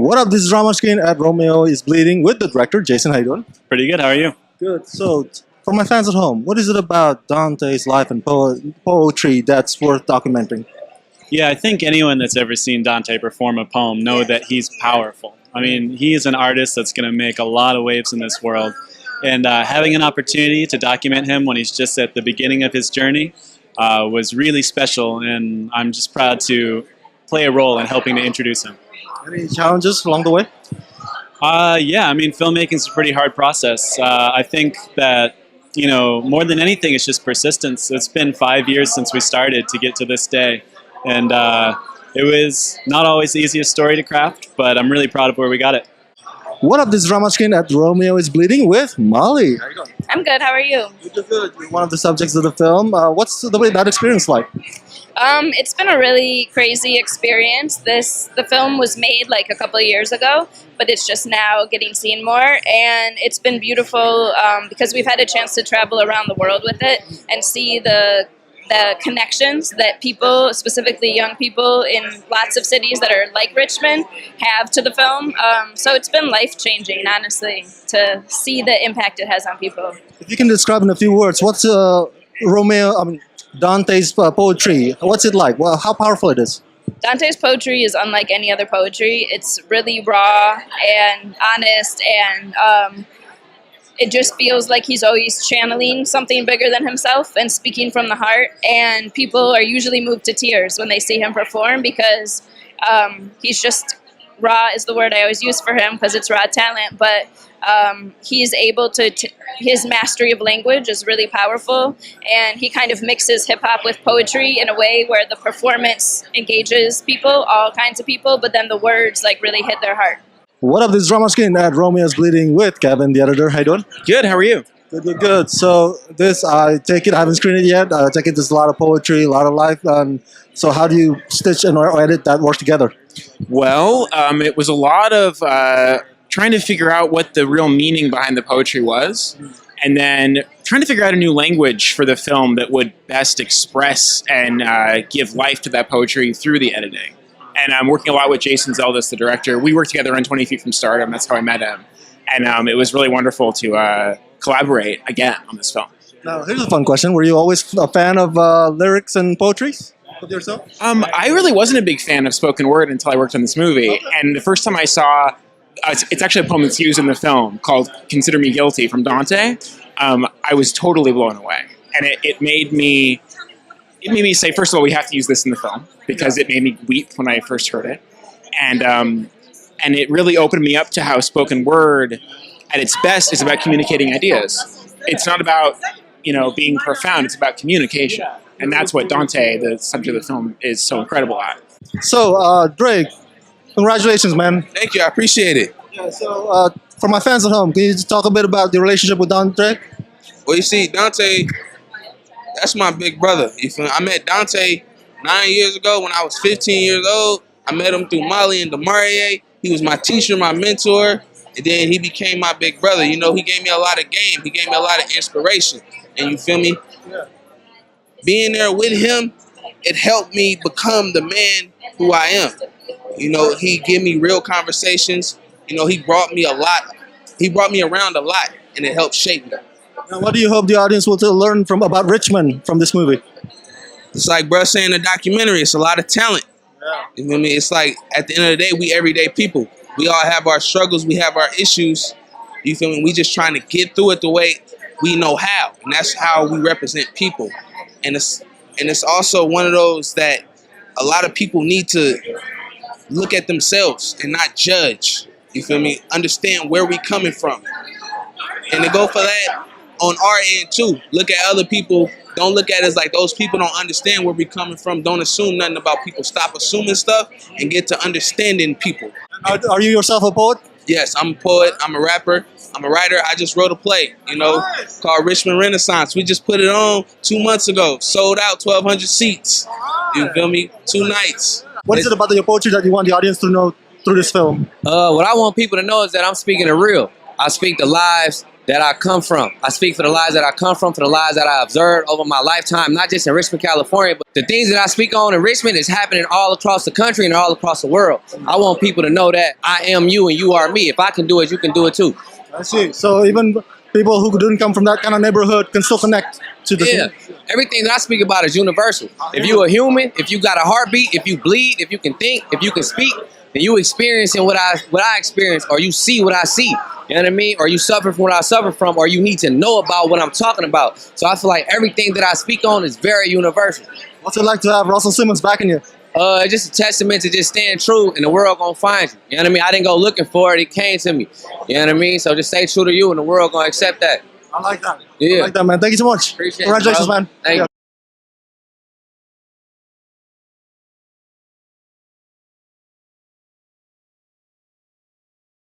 What up? This is Rama screen at Romeo Is Bleeding with the director, Jason. How you doing? Pretty good. How are you? Good. So, for my fans at home, what is it about Dante's life and poetry that's worth documenting? Yeah, I think anyone that's ever seen Dante perform a poem know that he's powerful. I mean, he is an artist that's going to make a lot of waves in this world. And having an opportunity to document him when he's just at the beginning of his journey was really special. And I'm just proud to play a role in helping to introduce him. Any challenges along the way? Yeah, I mean, filmmaking is a pretty hard process. I think that, you know, more than anything, it's just persistence. It's been 5 years since we started to get to this day. And it was not always the easiest story to craft, but I'm really proud of where we got it. What up? This is Rama screen at Romeo Is Bleeding with Molly. How you doing? I'm good. How are you? Good. You're one of the subjects of the film. What's that experience like? It's been a really crazy experience. The film was made like a couple of years ago, but it's just now getting seen more, and it's been beautiful because we've had a chance to travel around the world with it and see the connections that people, specifically young people in lots of cities that are like Richmond, have to the film. So it's been life-changing, honestly, to see the impact it has on people. If you can describe in a few words, what's Dante's poetry? What's it like? Well, how powerful it is? Dante's poetry is unlike any other poetry. It's really raw and honest, and it just feels like he's always channeling something bigger than himself and speaking from the heart. And people are usually moved to tears when they see him perform because he's just raw is the word I always use for him because it's raw talent. But he's able to, his mastery of language is really powerful. And he kind of mixes hip hop with poetry in a way where the performance engages people, all kinds of people, but then the words like really hit their heart. What up? This is Rama screen at Romeo Is Bleeding with Kevin, the editor. How you doing? Good. How are you? Good. So this, I take it, I haven't screened it yet. I take it there's a lot of poetry, a lot of life. So how do you stitch and or edit that work together? Well, it was a lot of trying to figure out what the real meaning behind the poetry was, and then trying to figure out a new language for the film that would best express and give life to that poetry through the editing. And I'm working a lot with Jason Zeldes, the director. We worked together on 20 Feet from Stardom. That's how I met him. And it was really wonderful to collaborate again on this film. Now, here's a fun question. Were you always a fan of lyrics and poetry with yourself? I really wasn't a big fan of spoken word until I worked on this movie. Okay. And the first time I saw, it's actually a poem that's used in the film called Consider Me Guilty from Donte. I was totally blown away. And it made me say, first of all, we have to use this in the film because it made me weep when I first heard it. And it really opened me up to how spoken word at its best is about communicating ideas. It's not about, being profound, it's about communication. And that's what Donte, the subject of the film, is so incredible at. So, Drake, congratulations, man. Thank you, I appreciate it. Yeah, so, for my fans at home, can you just talk a bit about the relationship with Drake? Well, you see, Donte, that's my big brother. You feel me? I met Donte 9 years ago when I was 15 years old. I met him through Molly and DeMarie. He was my teacher, my mentor, and then he became my big brother. He gave me a lot of game. He gave me a lot of inspiration. And you feel me? Yeah. Being there with him, it helped me become the man who I am. He gave me real conversations. He brought me a lot. He brought me around a lot, and it helped shape me. Now, what do you hope the audience will learn about Richmond from this movie? It's like bruh saying in the documentary, it's a lot of talent. Yeah. You know what I mean? It's like at the end of the day, we everyday people. We all have our struggles, we have our issues. You feel me? We just trying to get through it the way we know how. And that's how we represent people. And it's also one of those that a lot of people need to look at themselves and not judge. You feel me? Understand where we coming from. And to go for that on our end too. Look at other people. Don't look at it as like those people don't understand where we coming from. Don't assume nothing about people. Stop assuming stuff and get to understanding people. Are you yourself a poet? Yes, I'm a poet. I'm a rapper. I'm a writer. I just wrote a play, called Richmond Renaissance. We just put it on 2 months ago. Sold out 1,200 seats. You feel me? 2 nights. What is it about your poetry that you want the audience to know through this film? What I want people to know is that I'm speaking the real. I speak the lives that I come from. I speak for the lives that I come from, for the lives that I observed over my lifetime, not just in Richmond, California, but the things that I speak on in Richmond is happening all across the country and all across the world. I want people to know that I am you and you are me. If I can do it, you can do it too. I see. So even people who didn't come from that kind of neighborhood can still connect to the Yeah. Everything that I speak about is universal. If you're a human, if you got a heartbeat, if you bleed, if you can think, if you can speak, then you experiencing what I experience, or you see what I see. You know what I mean? Or you suffer from what I suffer from, or you need to know about what I'm talking about. So I feel like everything that I speak on is very universal. What's it like to have Russell Simmons backing you? It's just a testament to just staying true, and the world gonna find you. You know what I mean? I didn't go looking for it; it came to me. You know what I mean? So just stay true to you, and the world gonna accept that. I like that. Yeah. I like that, man. Thank you so much. Appreciate it, Congratulations, bro. man. Thank you.